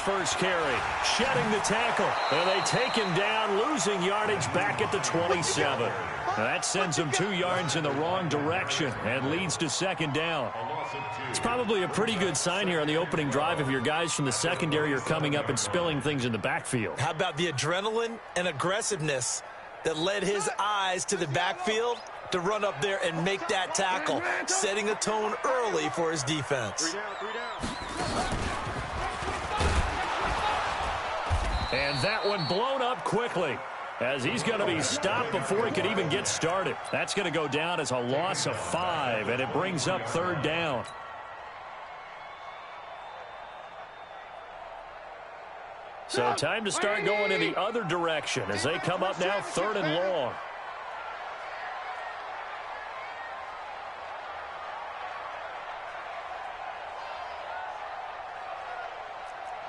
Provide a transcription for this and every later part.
first carry, shedding the tackle, and they take him down, losing yardage back at the 27. That sends him 2 yards in the wrong direction and leads to second down. It's probably a pretty good sign here on the opening drive if your guys from the secondary are coming up and spilling things in the backfield. How about the adrenaline and aggressiveness that led his eyes to the backfield to run up there and make that tackle, setting a tone early for his defense. And that one blown up quickly, as he's going to be stopped before he could even get started. That's going to go down as a loss of 5, and it brings up third down. So time to start going in the other direction as they come up now third and long.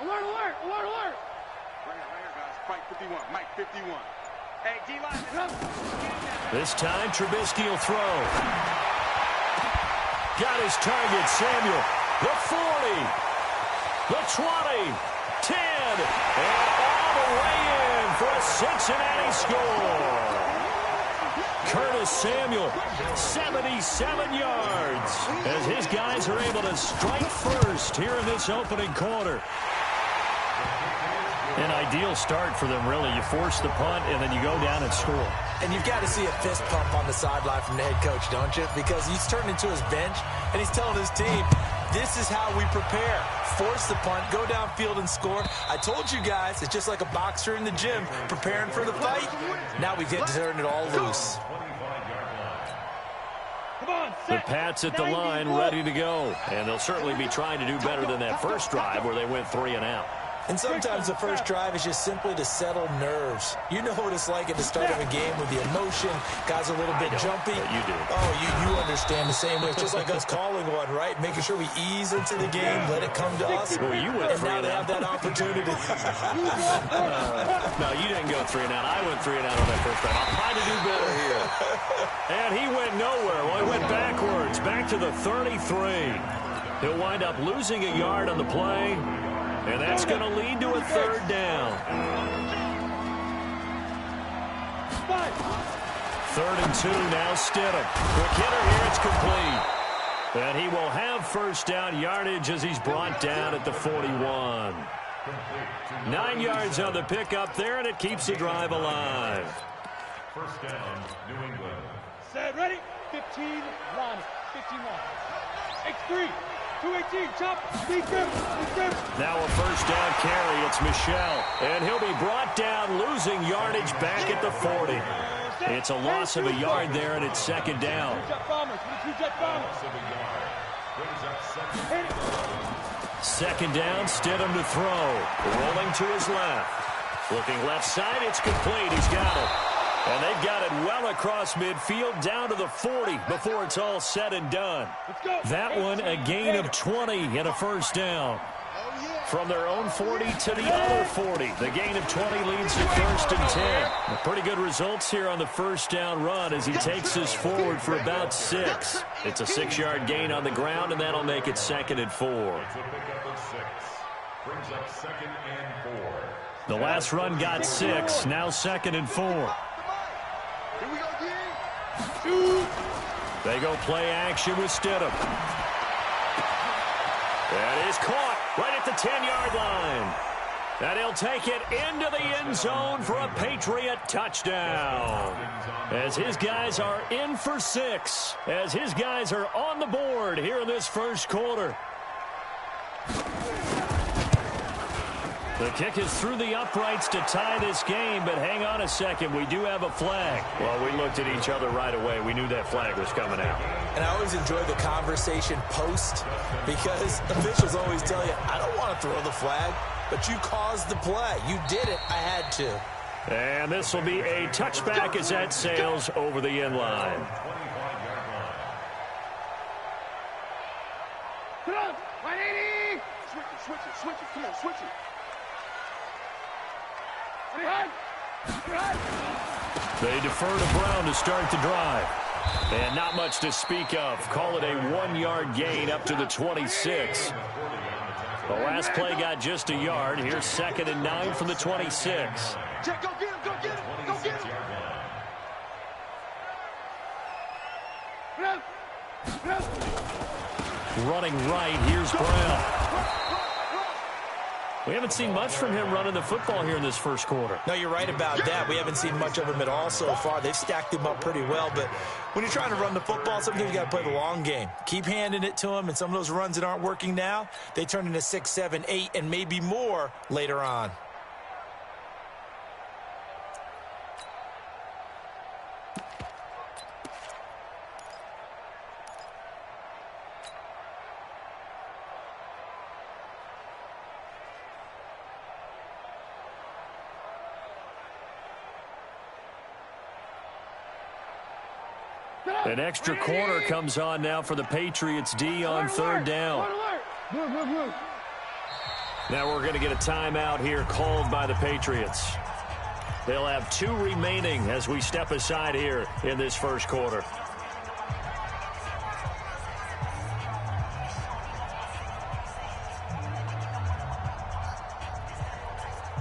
Alert, alert, alert, alert. Right here, guys. Mike 51, Mike 51. Hey, D-line. This time, Trubisky will throw. Got his target, Samuel. The 40, the 20, 10, and all the way in for a Cincinnati score. Curtis Samuel, 77 yards, as his guys are able to strike first here in this opening quarter. An ideal start for them, really. You force the punt, and then you go down and score. And you've got to see a fist pump on the sideline from the head coach, don't you? Because he's turned into his bench, and he's telling his team, this is how we prepare. Force the punt, go downfield and score. I told you guys, it's just like a boxer in the gym preparing for the fight. Now we get to turn it all loose. The Pats at the line, ready to go. And they'll certainly be trying to do better than that first drive where they went 3 and out. And sometimes the first drive is just simply to settle nerves. You know what it's like at the start of a game with the emotion. Guys are a little bit jumpy. You do. Oh, you understand the same way. It's just like us calling one, right? Making sure we ease into the game, let it come to us. Well, you went and now they have that opportunity. No, you didn't go 3 and out. I went 3 and out on that first drive. I'll try to do better here. And he went nowhere. Well, he went backwards, back to the 33. He'll wind up losing a yard on the play. And that's going to lead to a third down. 3rd and 2 now, Stidham. Quick hitter here, it's complete. And he will have first down yardage as he's brought down at the 41. 9 yards on the pickup there, and it keeps the drive alive. First down, New England. Set, ready? 15, line, 51. X3. 218, chop, deep grip. Now a first down carry, it's Michel. And he'll be brought down, losing yardage back at the 40. It's a loss of a yard there, and it's second down. Second down, Stidham to throw. Rolling to his left. Looking left side, it's complete. He's got it. And they've got it well across midfield, down to the 40 before it's all said and done. That one, a gain of 20 and a first down. From their own 40 to the other 40. The gain of 20 leads to 1st and 10. Pretty good results here on the first down run as he takes us forward for about 6. It's a 6-yard gain on the ground, and that'll make it 2nd and 4. The last run got 6, now 2nd and 4. They go play action with Stidham. That is caught right at the 10-yard line. And he'll take it into the end zone for a Patriot touchdown. As his guys are in for 6. As his guys are on the board here in this first quarter. The kick is through the uprights to tie this game, but hang on a second. We do have a flag. Well, we looked at each other right away. We knew that flag was coming out. And I always enjoy the conversation post because officials always tell you, I don't want to throw the flag, but you caused the play. You did it. I had to. And this will be a touchback as that sails over the end line. Come on, 180. Switch it. Come on, switch it. They defer to Brown to start the drive. And not much to speak of. Call it a 1-yard gain up to the 26. The last play got just a yard. Here's 2nd and 9 from the 26. Check, go get him, go get him, go get him. Running right, here's Brown. We haven't seen much from him running the football here in this first quarter. No, you're right about that. We haven't seen much of him at all so far. They've stacked him up pretty well, but when you're trying to run the football, sometimes you got to play the long game. Keep handing it to him, and some of those runs that aren't working now, they turn into 6, 7, 8, and maybe more later on. An extra corner comes on now for the Patriots D on 3rd down. Now we're going to get a timeout here called by the Patriots. They'll have 2 remaining as we step aside here in this first quarter.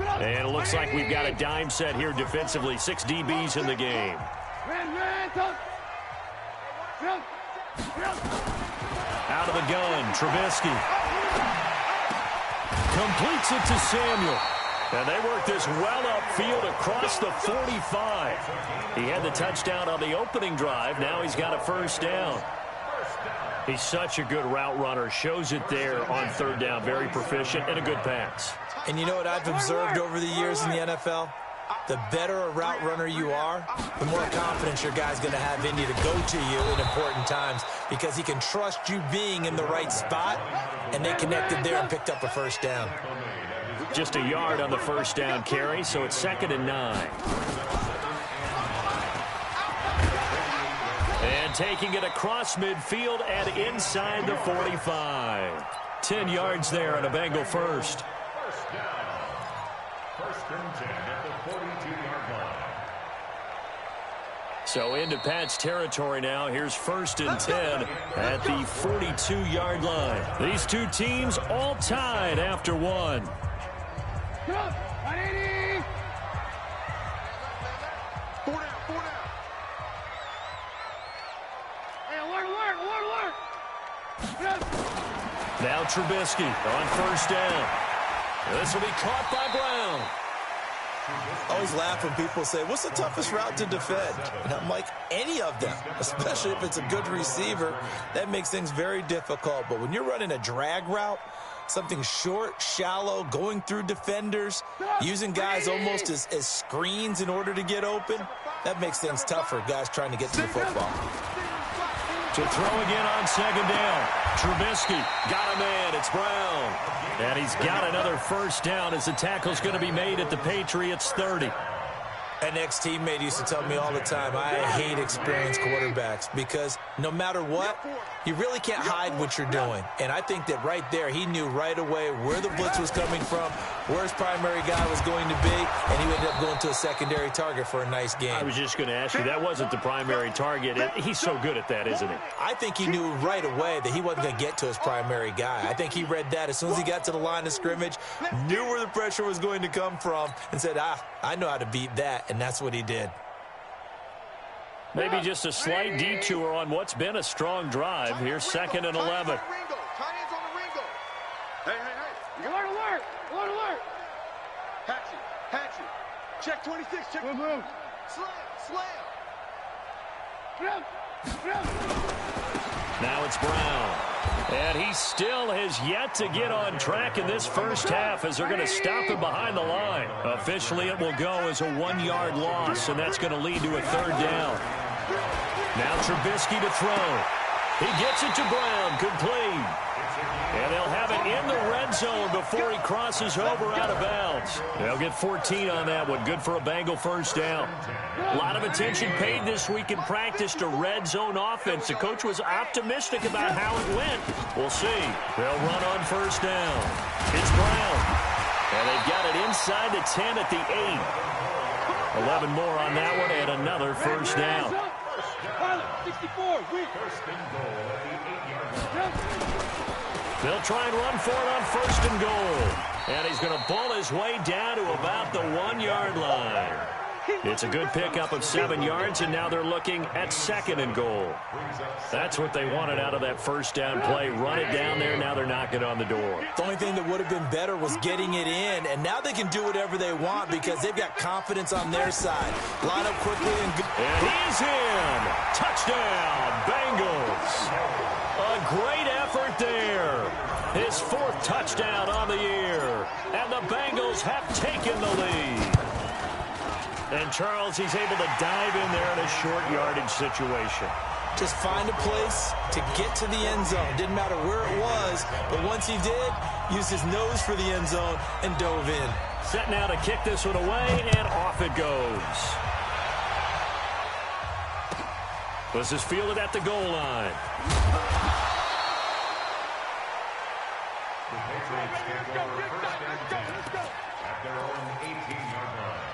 And it looks like we've got a dime set here defensively. 6 DBs in the game. Out of the gun, Trubisky. Completes it to Samuel. And they work this well upfield across the 45. He had the touchdown on the opening drive. Now he's got a first down. He's such a good route runner. Shows it there on 3rd down. Very proficient and a good pass. And you know what I've observed over the years in the NFL? The better a route runner you are, the more confidence your guy's going to have in you to go to you in important times because he can trust you being in the right spot, and they connected there and picked up a first down. Just a yard on the first down carry, so it's 2nd and 9. And taking it across midfield and inside the 45. 10 yards there on a Bengal first. First down. 1st and 10 at the 42-yard line. So into Pat's territory now. Here's 1st and 10 at the 42-yard line. These two teams all tied after 1. Come on, 180. 4 down, 4 down. Hey, alert. Now Trubisky on 1st down. This will be caught by Brown. I always laugh when people say, what's the toughest route to defend? And I'm like, any of them, especially if it's a good receiver. That makes things very difficult. But when you're running a drag route, something short, shallow, going through defenders, using guys almost as screens in order to get open, that makes things tough for guys trying to get to the football. To throw again on 2nd down. Trubisky got a man. It's Brown. And he's got another first down as the tackle's going to be made at the Patriots 30. An ex-teammate used to tell me all the time, I hate experienced quarterbacks because no matter what, you really can't hide what you're doing. And I think that right there, he knew right away where the blitz was coming from, where his primary guy was going to be, and he ended up going to a secondary target for a nice game. I was just going to ask you, that wasn't the primary target. He's so good at that, isn't he? I think he knew right away that he wasn't going to get to his primary guy. I think he read that as soon as he got to the line of scrimmage, knew where the pressure was going to come from, and said, I know how to beat that. And that's what he did. Maybe just a slight detour on what's been a strong drive. Here's 2nd and 11. Hey. Alert. Hatchet. Check 26. Check. Move. Slam. Now it's Brown. And he still has yet to get on track in this first half as they're going to stop him behind the line. Officially, it will go as a 1-yard loss, and that's going to lead to a 3rd down. Now Trubisky to throw. He gets it to Brown, complete. And they'll have it in the red zone before he crosses over out of bounds. They'll get 14 on that one. Good for a Bengal first down. A lot of attention paid this week in practice to red zone offense. The coach was optimistic about how it went. We'll see. They'll run on 1st down. It's Brown. And they've got it inside the 10 at the 8. 11 more on that one and another first down. 64. First and goal at the 8-yard line. They'll try and run for it on 1st and goal. And he's going to bull his way down to about the 1-yard line. It's a good pickup of 7 yards, and now they're looking at 2nd and goal. That's what they wanted out of that first down play. Run it down there. Now they're knocking on the door. The only thing that would have been better was getting it in, and now they can do whatever they want because they've got confidence on their side. Line up quickly and go. And he's in. Touchdown, Bengals. A great effort there. His 4th touchdown on the year. And the Bengals have taken the lead. And Charles, he's able to dive in there in a short yardage situation. Just find a place to get to the end zone. Didn't matter where it was, but once he did, used his nose for the end zone and dove in. Set now to kick this one away, and off it goes. This is fielded at the goal line. The Patriots take over 1st and 10 at their own 18-yard line.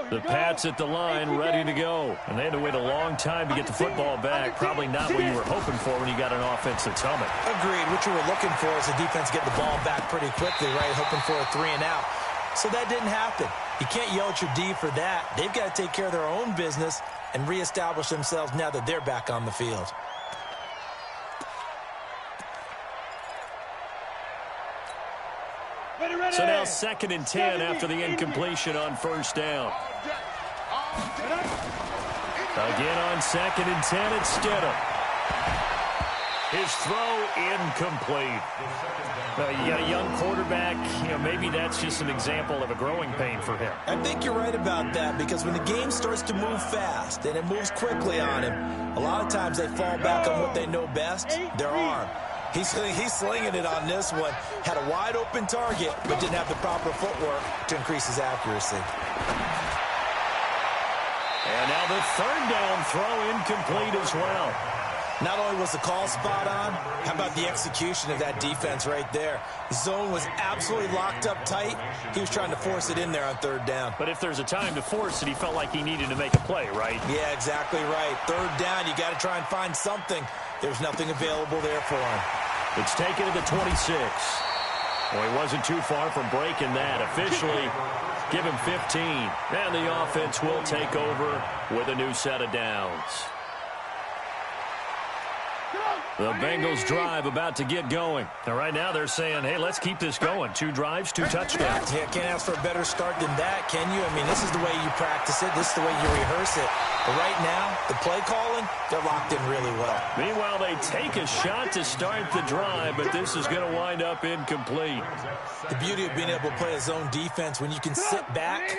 The Pats at the line, ready to go. And they had to wait a long time to get the football back. Probably not what you were hoping for when you got an offense that's humming. Agreed. What you were looking for is the defense get the ball back pretty quickly, right? Hoping for a 3 and out. So that didn't happen. You can't yell at your D for that. They've got to take care of their own business and reestablish themselves now that they're back on the field. So now 2nd and 10 after the incompletion on 1st down. Again on 2nd and 10, it's Stidham. His throw incomplete. You got a young quarterback. Maybe that's just an example of a growing pain for him. I think you're right about that because when the game starts to move fast and it moves quickly on him, a lot of times they fall back on what they know best, their arm. He's slinging it on this one. Had a wide open target, but didn't have the proper footwork to increase his accuracy. And now the 3rd down throw incomplete as well. Not only was the call spot on, how about the execution of that defense right there? The zone was absolutely locked up tight. He was trying to force it in there on 3rd down. But if there's a time to force it, he felt like he needed to make a play, right? Yeah, exactly right. 3rd down, you got to try and find something. There's nothing available there for him. It's taken to the 26. Well, he wasn't too far from breaking that. Officially, give him 15. And the offense will take over with a new set of downs. The Bengals drive about to get going. Now, right now they're saying, hey, let's keep this going. 2 drives, 2 touchdowns. Yeah, can't ask for a better start than that, can you? I mean, this is the way you practice it. This is the way you rehearse it. But right now, the play calling, they're locked in really well. Meanwhile, they take a shot to start the drive, but this is going to wind up incomplete. The beauty of being able to play a zone defense when you can sit back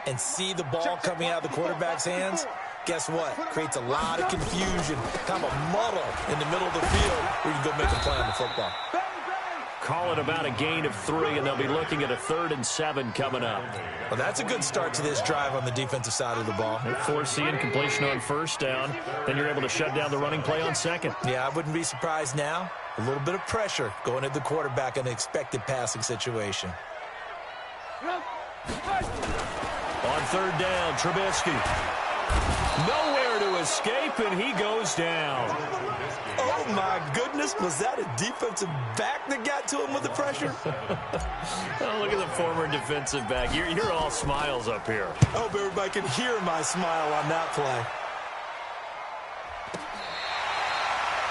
and see the ball coming out of the quarterback's hands, guess what? Creates a lot of confusion, kind of a muddle in the middle of the field where you can go make a play on the football. Call it about a gain of 3, and they'll be looking at a 3rd and 7 coming up. Well, that's a good start to this drive on the defensive side of the ball. They force the incompletion on 1st down. Then you're able to shut down the running play on 2nd. Yeah, I wouldn't be surprised now. A little bit of pressure going at the quarterback in an expected passing situation. On 3rd down, Trubisky. Nowhere to escape, and he goes down. Oh, my goodness. Was that a defensive back that got to him with the pressure? Oh, look at the former defensive back. You're all smiles up here. I hope everybody can hear my smile on that play.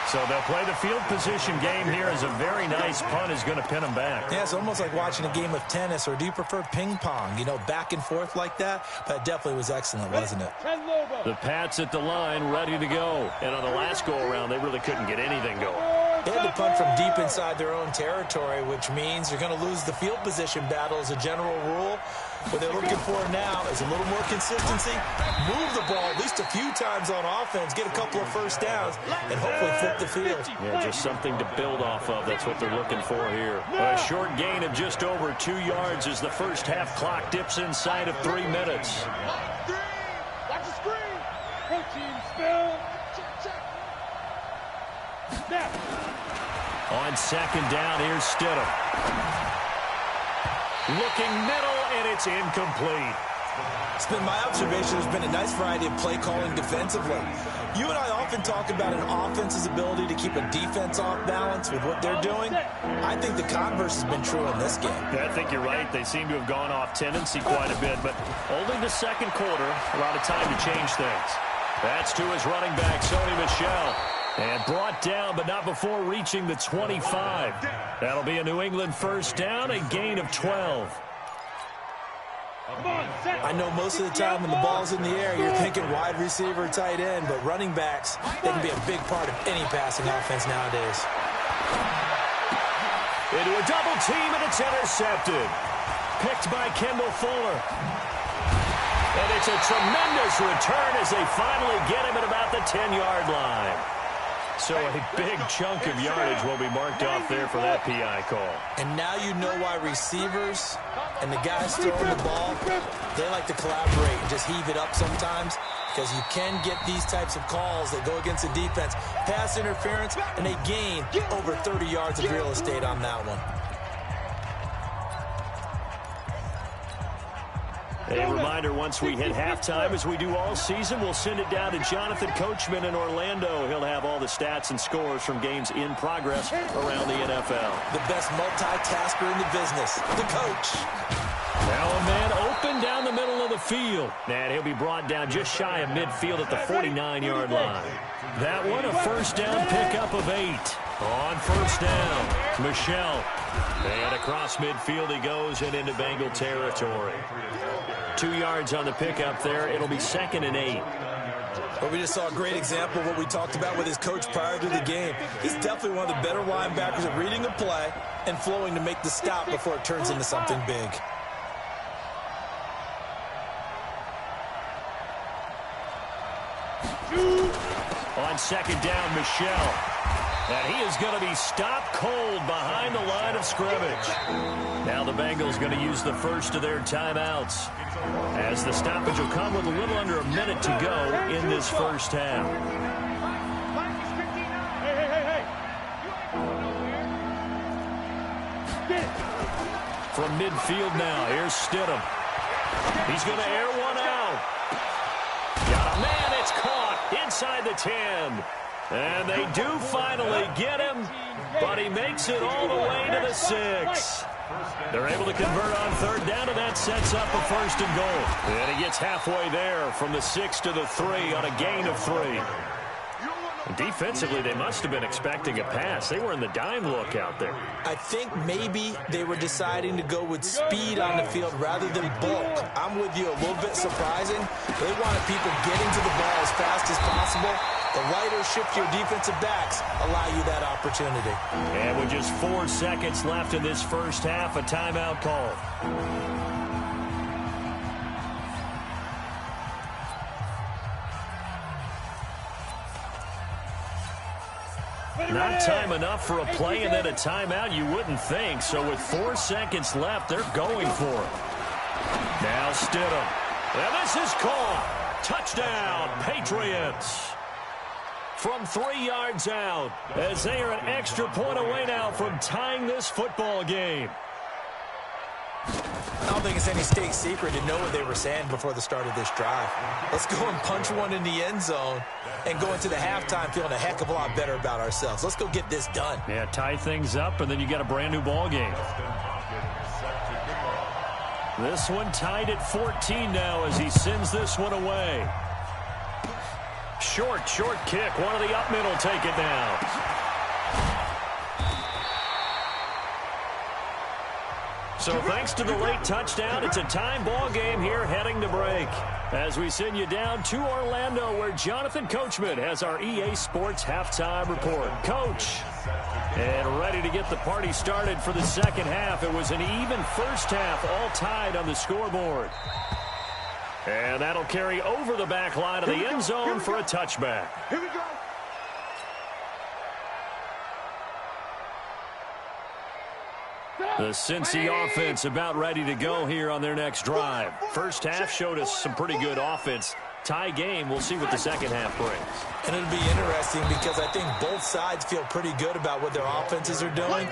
So they'll play the field position game here as a very nice punt is going to pin them back. Yeah, it's almost like watching a game of tennis, or do you prefer ping pong? You know, back and forth like that? That definitely was excellent, wasn't it? The Pats at the line, ready to go. And on the last go-around, they really couldn't get anything going. They had to punt from deep inside their own territory, which means you're going to lose the field position battle as a general rule. What they're looking for now is a little more consistency, move the ball at least a few times on offense, get a couple of 1st downs, and hopefully flip the field. Yeah, just something to build off of. That's what they're looking for here. A short gain of just over 2 yards as the first half clock dips inside of 3 minutes. Watch the screen. Protein spill. Check. Snap. On 2nd down, here's Stidham. Looking middle, and it's incomplete. It's been my observation there's been a nice variety of play calling defensively. You and I often talk about an offense's ability to keep a defense off balance with what they're doing. I think the converse has been true in this game. Yeah, I think you're right. They seem to have gone off tendency quite a bit, but only the second quarter, a lot of time to change things. That's to his running back, Sony Michel. And brought down, but not before reaching the 25. That'll be a New England first down, a gain of 12. I know most of the time when the ball's in the air, you're thinking wide receiver, tight end, but running backs, they can be a big part of any passing offense nowadays. Into a double team, and it's intercepted. Picked by Kendall Fuller. And it's a tremendous return as they finally get him at about the 10-yard line. So a big chunk of yardage will be marked off there for that PI call. And now you know why receivers and the guys throwing the ball, they like to collaborate and just heave it up sometimes, because you can get these types of calls that go against the defense. Pass interference, and they gain over 30 yards of real estate on that one. A reminder, once we hit halftime, as we do all season, we'll send it down to Jonathan Coachman in Orlando. He'll have all the stats and scores from games in progress around the NFL. The best multitasker in the business, the coach. Now a man open down the middle of the field. And he'll be brought down just shy of midfield at the 49-yard line. That one, a first down pickup of 8. On first down, Michel. And across midfield he goes and into Bengal territory. 2 yards on the pickup there. It'll be 2nd and 8. Well, we just saw a great example of what we talked about with his coach prior to the game. He's definitely one of the better linebackers at reading the play and flowing to make the stop before it turns into something big. On second down, Michel. And he is going to be stopped cold behind the line of scrimmage. Now the Bengals going to use the first of their timeouts, as the stoppage will come with a little under a minute to go in this first half. From midfield now, here's Stidham. He's going to air one out. Got a man, it's caught inside the 10. And they do finally get him, but he makes it all the way to the 6. They're able to convert on third down, and that sets up a 1st and goal. And he gets halfway there from the 6 to the 3 on a gain of 3. Defensively, they must have been expecting a pass. They were in the dime look out there. I think maybe they were deciding to go with speed on the field rather than bulk. I'm with you, a little bit surprising. They wanted people getting to the ball as fast as possible. The lighter, shiftier defensive backs allow you that opportunity. And with just 4 seconds left in this first half, a timeout called. Not time enough for a play and then a timeout, you wouldn't think. So with 4 seconds left, they're going for it. Now Stidham. And this is caught. Touchdown, Patriots. From 3 yards out, as they are an extra point away now from tying this football game. I don't think it's any state secret to know what they were saying before the start of this drive. Let's go and punch one in the end zone and go into the halftime feeling a heck of a lot better about ourselves. Let's go get this done. Yeah, tie things up, and then you got a brand new ball game. This one tied at 14 now as he sends this one away. Short kick. One of the up middle take it now. So thanks to the late touchdown, it's a time ball game here heading to break. As we send you down to Orlando, where Jonathan Coachman has our EA Sports halftime report. Coach, and ready to get the party started for the second half. It was an even first half, all tied on the scoreboard. And that'll carry over the back line of the end zone for a touchback. Here we go. The Cincy offense about ready to go here on their next drive. First half showed us some pretty good offense. Tie game, we'll see what the second half brings. And it'll be interesting because I think both sides feel pretty good about what their offenses are doing.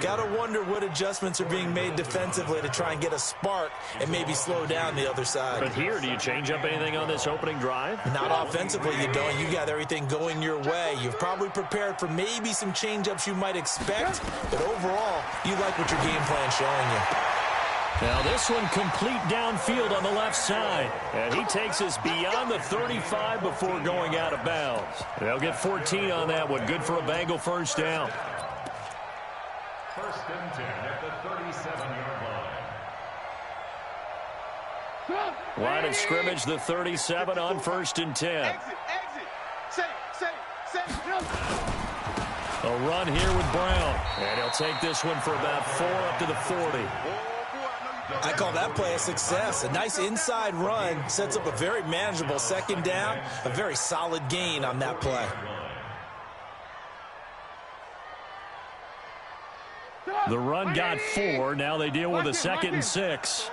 Got to wonder what adjustments are being made defensively to try and get a spark and maybe slow down the other side. But here, do you change up anything on this opening drive? Not offensively, you don't. You got everything going your way. You've probably prepared for maybe some change-ups you might expect, but overall, you like what your game plan's showing you. Now this one complete downfield on the left side. And he takes us beyond the 35 before going out of bounds. They'll get 14 on that one. Good for a Bengal first down. First and 10 at the 37-yard line. Line of scrimmage, the 37 on first and 10. Exit. Say. A run here with Brown. And he'll take this one for about 4 up to the 40. I call that play a success. A nice inside run sets up a very manageable second down, a very solid gain on that play. The run got 4. Now they deal with a 2nd and 6.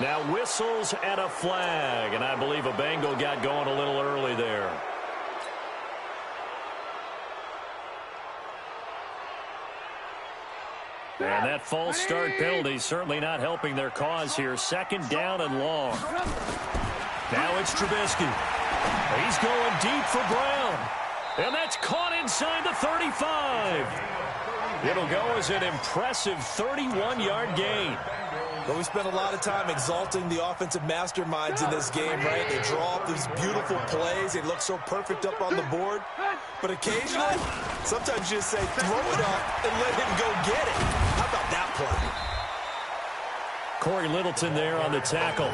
Now whistles and a flag. And I believe a Bengal got going a little early there. And that false start penalty certainly not helping their cause here. 2nd down and long. Now it's Trubisky. He's going deep for Brown. And that's caught inside the 35. It'll go as an impressive 31-yard gain. But we spent a lot of time exalting the offensive masterminds in this game, right? They draw up these beautiful plays. They look so perfect up on the board. But occasionally, sometimes you just say, throw it up and let him go get it. How about that play? Corey Littleton there on the tackle.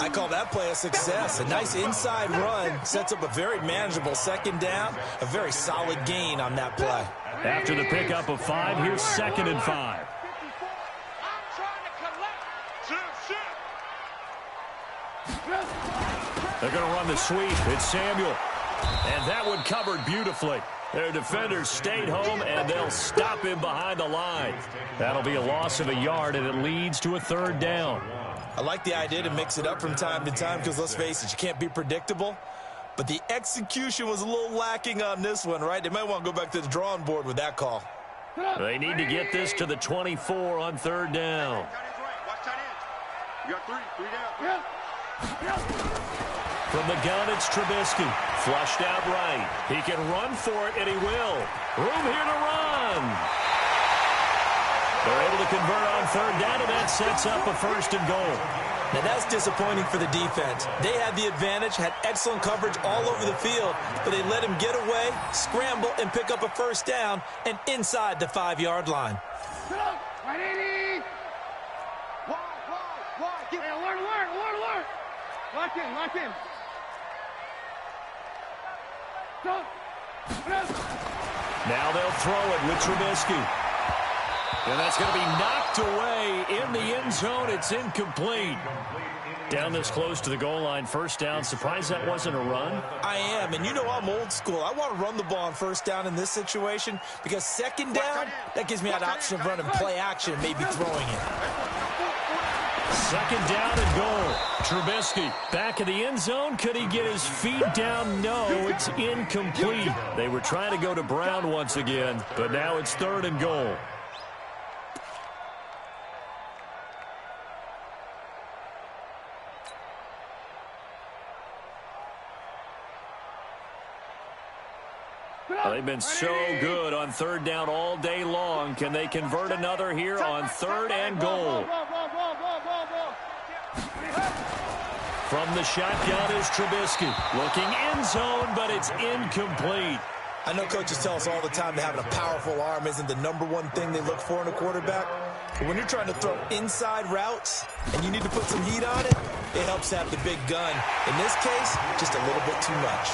I call that play a success. A nice inside run sets up a very manageable second down, a very solid gain on that play. After the pickup of 5, here's 2nd and 5. They're going to run the sweep. It's Samuel. And that one covered beautifully. Their defenders stayed home, and they'll stop him behind the line. That'll be a loss of a yard, and it leads to a 3rd down. I like the idea to mix it up from time to time because, let's face it, you can't be predictable. But the execution was a little lacking on this one, right? They might want to go back to the drawing board with that call. They need to get this to the 24 on 3rd down. You got 3 down. From the gun, it's Trubisky. Flushed out right. He can run for it, and he will. Room here to run. They're able to convert on 3rd down, and that sets up a 1st and goal. Now, that's disappointing for the defense. They had the advantage, had excellent coverage all over the field, but they let him get away, scramble, and pick up a 1st down, and inside the 5-yard line. Wide. Get alert. Lock in. Now they'll throw it with Trubisky. And that's going to be knocked away in the end zone. It's incomplete. Down this close to the goal line, 1st down. Surprised that wasn't a run? I am, and you know I'm old school. I want to run the ball on 1st down in this situation because 2nd down, that gives me that option of running play action and maybe throwing it. 2nd down and goal. Trubisky back in the end zone. Could he get his feet down? No, it's incomplete. They were trying to go to Brown once again, but now it's 3rd and goal. They've been so good on 3rd down all day long. Can they convert another here on 3rd and goal? From the shotgun is Trubisky. Looking end zone, but it's incomplete. I know coaches tell us all the time that having a powerful arm isn't the #1 thing they look for in a quarterback. But when you're trying to throw inside routes and you need to put some heat on it, it helps to have the big gun. In this case, just a little bit too much.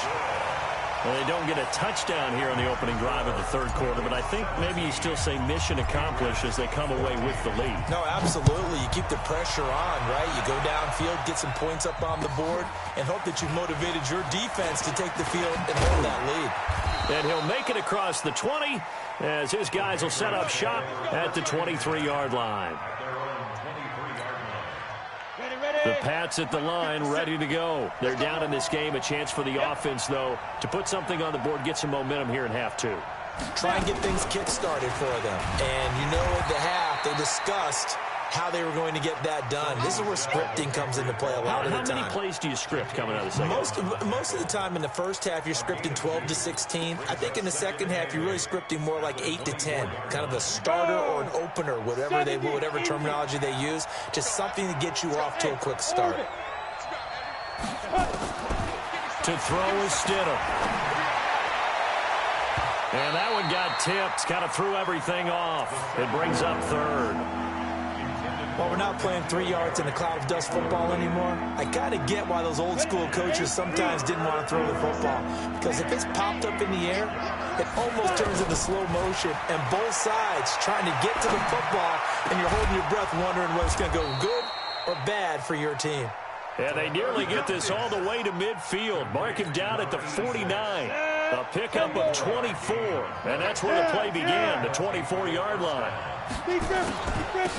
Well, they don't get a touchdown here in the opening drive of the 3rd quarter, but I think maybe you still say mission accomplished as they come away with the lead. No, absolutely. You keep the pressure on, right? You go downfield, get some points up on the board, and hope that you've motivated your defense to take the field and hold that lead. And he'll make it across the 20 as his guys will set up shop at the 23-yard line. Ready. The Pats at the line, ready to go. They're down in this game. A chance for the offense, though, to put something on the board, get some momentum here in half two. Try and get things kick-started for them. And you know at the half, they discussed how they were going to get that done. This is where scripting comes into play a lot of the time. How many plays do you script coming out of the second half? Most of the time in the first half, you're scripting 12 to 16. I think in the second half, you're really scripting more like 8 to 10. Kind of a starter or an opener, whatever terminology they use. Just something to get you off to a quick start. To throw is Stidham. And that one got tipped. Kind of threw everything off. It brings up third. Well, we're not playing 3 yards in a cloud of dust football anymore. I kind of get why those old school coaches sometimes didn't want to throw the football. Because if it's popped up in the air, it almost turns into slow motion. And both sides trying to get to the football, and you're holding your breath wondering whether it's going to go good or bad for your team. And they nearly get this all the way to midfield. Mark him down at the 49. A pickup of 24. And that's where the play began, the 24-yard line.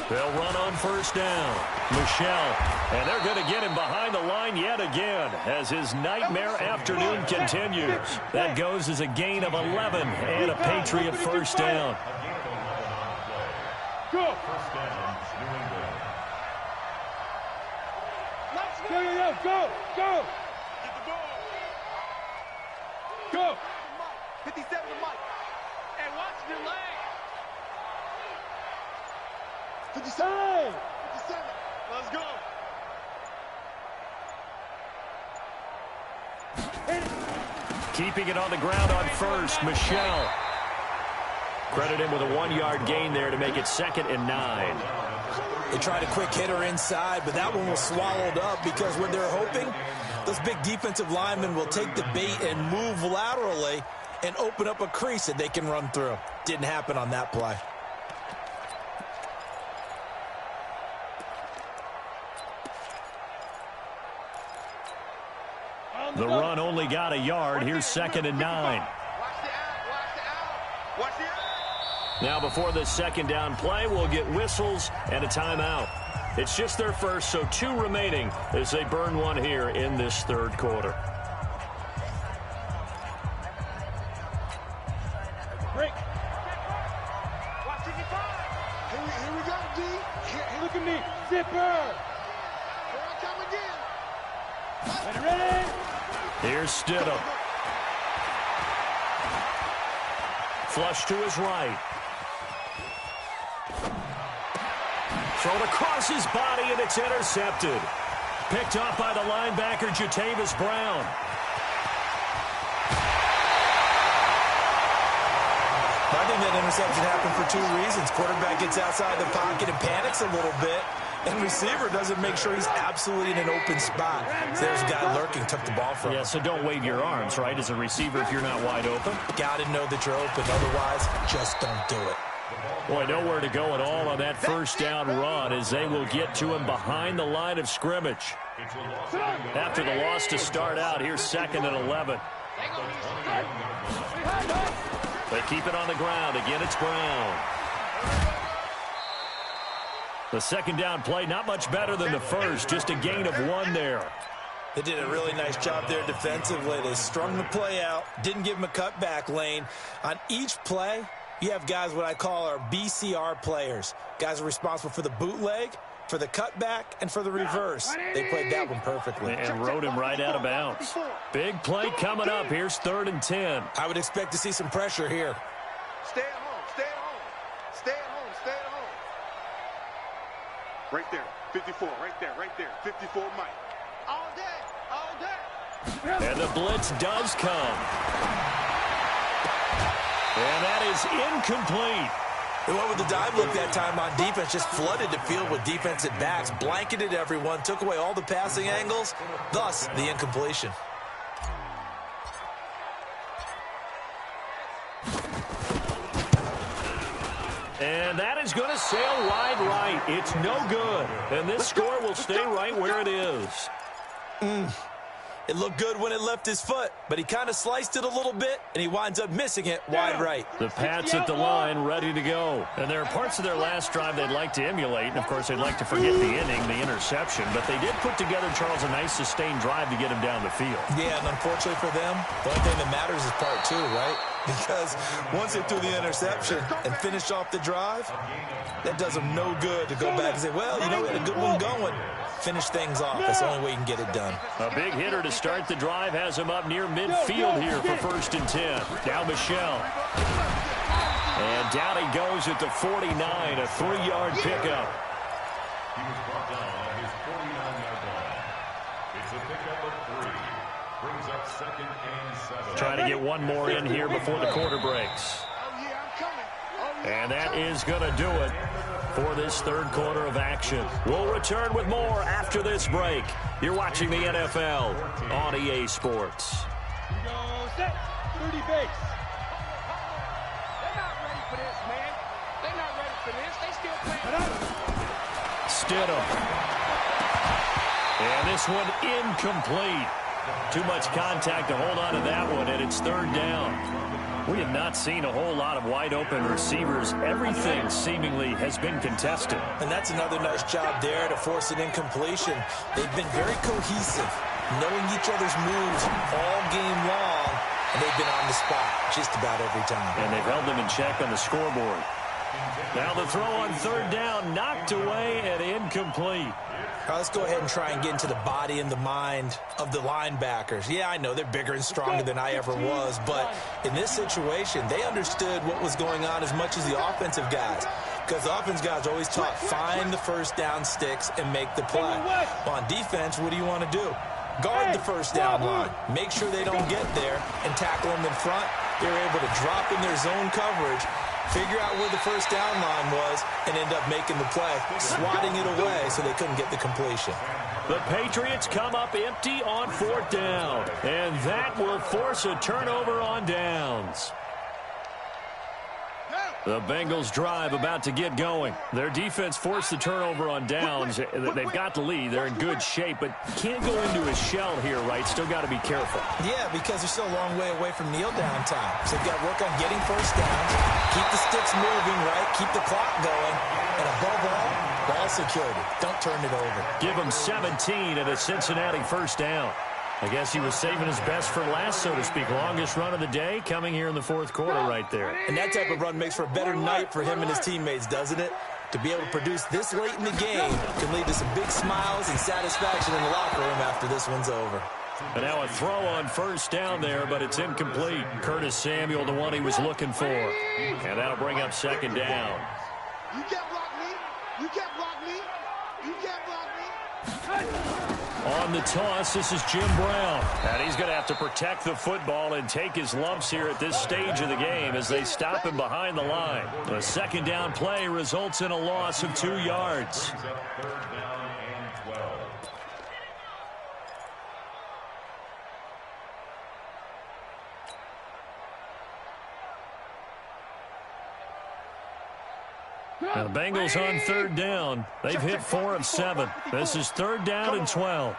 They'll run on first down. Michelle. And they're going to get him behind the line yet again as his nightmare afternoon continues. That goes as a gain of 11 and a Patriot first down. Go! Go! Go! Get the ball! Go! 57 to Mike. And watch your leg. 57! 57! Let's go! Keeping it on the ground on first, Michelle. Credit him with a 1-yard gain there to make it 2nd and 9. They tried a quick hitter inside, but that one was swallowed up because what they're hoping, those big defensive linemen will take the bait and move laterally and open up a crease that they can run through. Didn't happen on that play. The run only got a yard. Here's 2nd and 9. Now before this second down play, we'll get whistles and a timeout. It's just their first, so 2 remaining as they burn one here in this third quarter. Break. Watch 55. Here we go, D. Look at me. Zipper. Here I come again. Ready? Here's Stidham. Flush to his right. Thrown across his body, and it's intercepted. Picked up by the linebacker, Jatavis Brown. I think that interception happened for 2 reasons. Quarterback gets outside the pocket and panics a little bit, and receiver doesn't make sure he's absolutely in an open spot. So there's a guy lurking, took the ball from him. Yeah, so don't wave your arms, right, as a receiver if you're not wide open. Got to know that you're open. Otherwise, just don't do it. Boy, nowhere to go at all on that first down run as they will get to him behind the line of scrimmage. After the loss to start out, here's 2nd and 11. They keep it on the ground. Again, it's Brown. The second down play, not much better than the first, just a gain of 1 there. They did a really nice job there defensively. They strung the play out, didn't give him a cutback lane. On each play, you have guys what I call our BCR players. Guys are responsible for the bootleg, for the cutback, and for the reverse. They played that one perfectly. And rode him right out of bounds. Big play coming up. Here's 3rd and 10. I would expect to see some pressure here. Stay at home. Stay at home. Stay at home. Stay at home. Right there. 54. Right there. Right there. 54 Mike. All day. All day. And the blitz does come. And that is incomplete. They went with the dive look that time on defense, just flooded the field with defensive backs, blanketed everyone, took away all the passing angles, thus the incompletion. And that is going to sail wide right. It's no good. And this score will stay right where it is. It looked good when it left his foot, but he kind of sliced it a little bit, and he winds up missing it wide right. The Pats at the line, ready to go. And there are parts of their last drive they'd like to emulate, and, of course, they'd like to forget the inning, the interception. But they did put together, Charles, a nice sustained drive to get him down the field. Yeah, and unfortunately for them, the only thing that matters is part two, right? Because once they threw the interception and finished off the drive, that does them no good to go back and say, well, you know, we had a good one going. Finish things off. That's the only way you can get it done. A big hitter to start the drive has him up near midfield here for 1st and 10. Now Michelle. And down he goes at the 49, a 3-yard pickup. He was brought down on his 49-yard line. It's a pickup of 3. Brings up 2nd and 7. Trying to get one more in here before the quarter breaks. And that is going to do it for this third quarter of action. We'll return with more after this break. You're watching the NFL on EA Sports. Go set. 30 base. They're not ready for this, man. They're not ready for this. They still playing. Stidham. And this one incomplete. Too much contact to hold on to that one, and it's 3rd down. We have not seen a whole lot of wide-open receivers. Everything seemingly has been contested. And that's another nice job there to force an incompletion. They've been very cohesive, knowing each other's moves all game long, and they've been on the spot just about every time. And they've held them in check on the scoreboard. Now the throw on 3rd down, knocked away and incomplete. All right, let's go ahead and try and get into the body and the mind of the linebackers. Yeah, I know they're bigger and stronger than I ever was, but in this situation, they understood what was going on as much as the offensive guys. Because the offense guys are always taught, find the first down sticks and make the play. Well, on defense, what do you want to do? Guard the first down line. Make sure they don't get there and tackle them in front. They're able to drop in their zone coverage, figure out where the first down line was, and end up making the play, swatting it away so they couldn't get the completion. The Patriots come up empty on 4th down, and that will force a turnover on downs. The Bengals drive about to get going. Their defense forced the turnover on downs. They've got the lead. They're in good shape, but can't go into a shell here, right? Still got to be careful. Yeah, because they're still a long way away from kneel down time. So they've got to work on getting first downs, keep the sticks moving, right? Keep the clock going, and above all, ball security. Don't turn it over. Give them 17 at a Cincinnati first down. I guess he was saving his best for last, so to speak. Longest run of the day coming here in the 4th quarter right there. And that type of run makes for a better night for him and his teammates, doesn't it? To be able to produce this late in the game can lead to some big smiles and satisfaction in the locker room after this one's over. And now a throw on 1st down there, but it's incomplete. Curtis Samuel, the one he was looking for. And that'll bring up 2nd down. You can't block me. You can't block me. You can't block me. On the toss, this is Jim Brown. And he's going to have to protect the football and take his lumps here at this stage of the game as they stop him behind the line. The 2nd down play results in a loss of 2 yards. 3rd down and 12. Now the Bengals on 3rd down. They've hit 4 of 7. This is 3rd down and 12.